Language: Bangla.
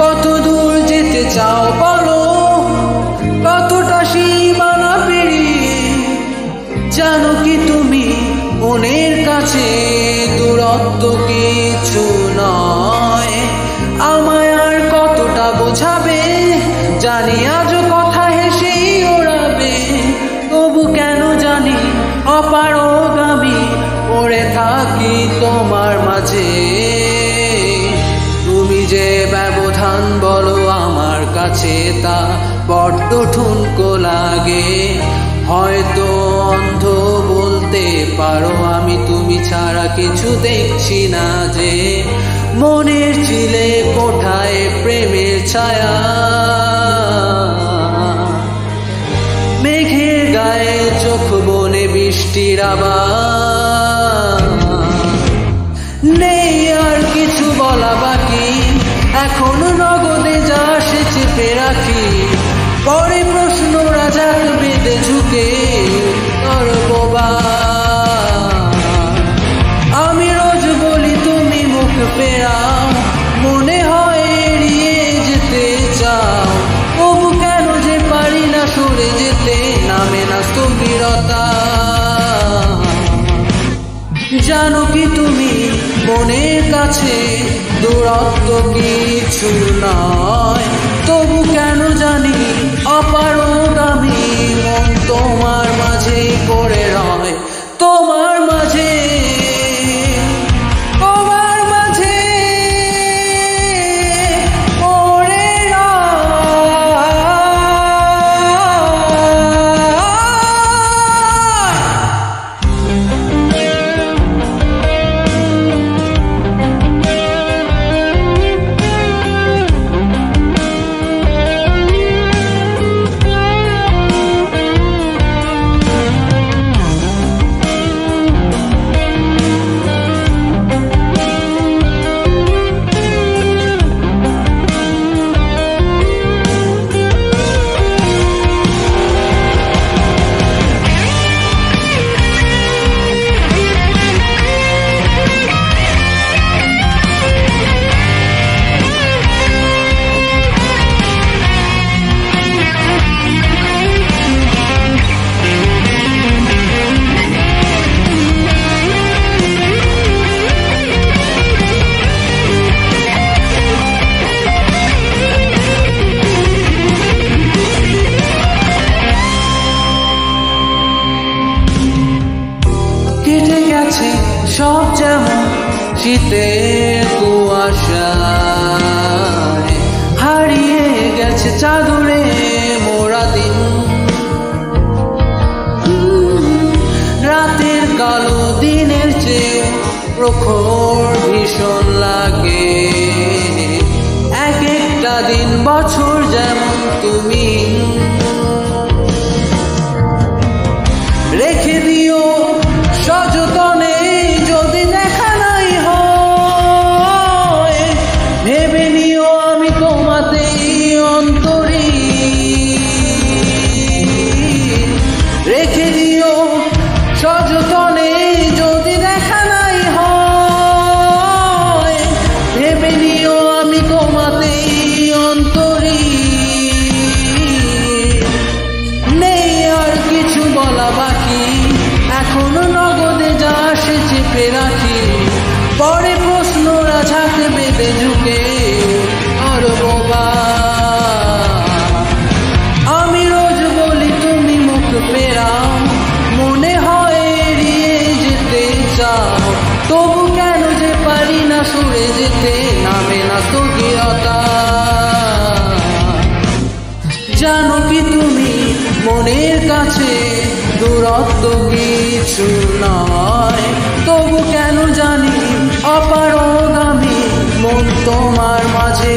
কত দূর যেতে চাও বলো, কতটা সীমানা পেরিয়ে? জানো কি তুমি মনের কাছে দূরত্ব কিছু নয়। আমায় আর কতটা বোঝাবে, জানি আজও কথা হেসেই ওড়াবে। তবু কেন জানি অপারগামী পড়ে থাকি তোমার মাঝে। তুমি যে ব্যবধান বলো আমার কাছে, তা বড্ড ঠুনকো লাগে। হয়তো অন্ধ বলতে পারো, আমি তুমি ছাড়া কিছু দেখছি না যে। মনের চিলে কোঠায় প্রেমের ছায়া, মেঘের গায়ে চোখ বনে বৃষ্টির আবার। নেই আর কিছু বলা বাকি, এখনো নগদে যা সে চেপে রাখি। পরে প্রশ্ন রাজাক বেঁধে ঝুঁকে করবোবা। আমি রোজ বলি তুমি মুখ ফেরাও, মনে হয় এড়িয়ে যেতে চাও। তবু কেন যে পারি না সরে যেতে, নামে না স্থবিরতা। জানো কি তুমি মনের কাছে দূরত্ব কিছু নয়। তবু কেন জানি অপারগামী মন তোমার মাঝে পড়ে রয়। তোমার মাঝে, তোমার মাঝে পড়ে রয়। কেটে গেছে সব যেমন শীতের কুয়াশায়, হারিয়ে গেছে চাদরে মোরা দিন। রাতের কালো দিনের চেয়ে প্রখর ভীষণ লাগে। এক একটা দিন বছর যেমন তুমি রেখে দিও সযতনে। যদি দেখা নাই হয়, ভেবে নিও আমি তোমাতেই অন্তরী। রেখে দিও সযতনে, যদি দেখা নাই হয়, ভেবে নিও আমি তোমাতেই অন্তরী। নেই আর কিছু বলা বাকি, এখনো নগদে যা সে চেপে রাখি। পরে প্রশ্ন রাজাক বেঁধে ঝুঁকে করবোবা। আমি রোজ বলি তুমি মুখ ফেরাও, মনে হয় এড়িয়ে যেতে চাও। তবু কেন যে পারি না সরে যেতে, নামে না স্থবিরতা। জানো কি তুমি মনের কাছে দূরত্ব কিছু নয়। তবু কেন জানি অপারগামী মন তোমার মাঝে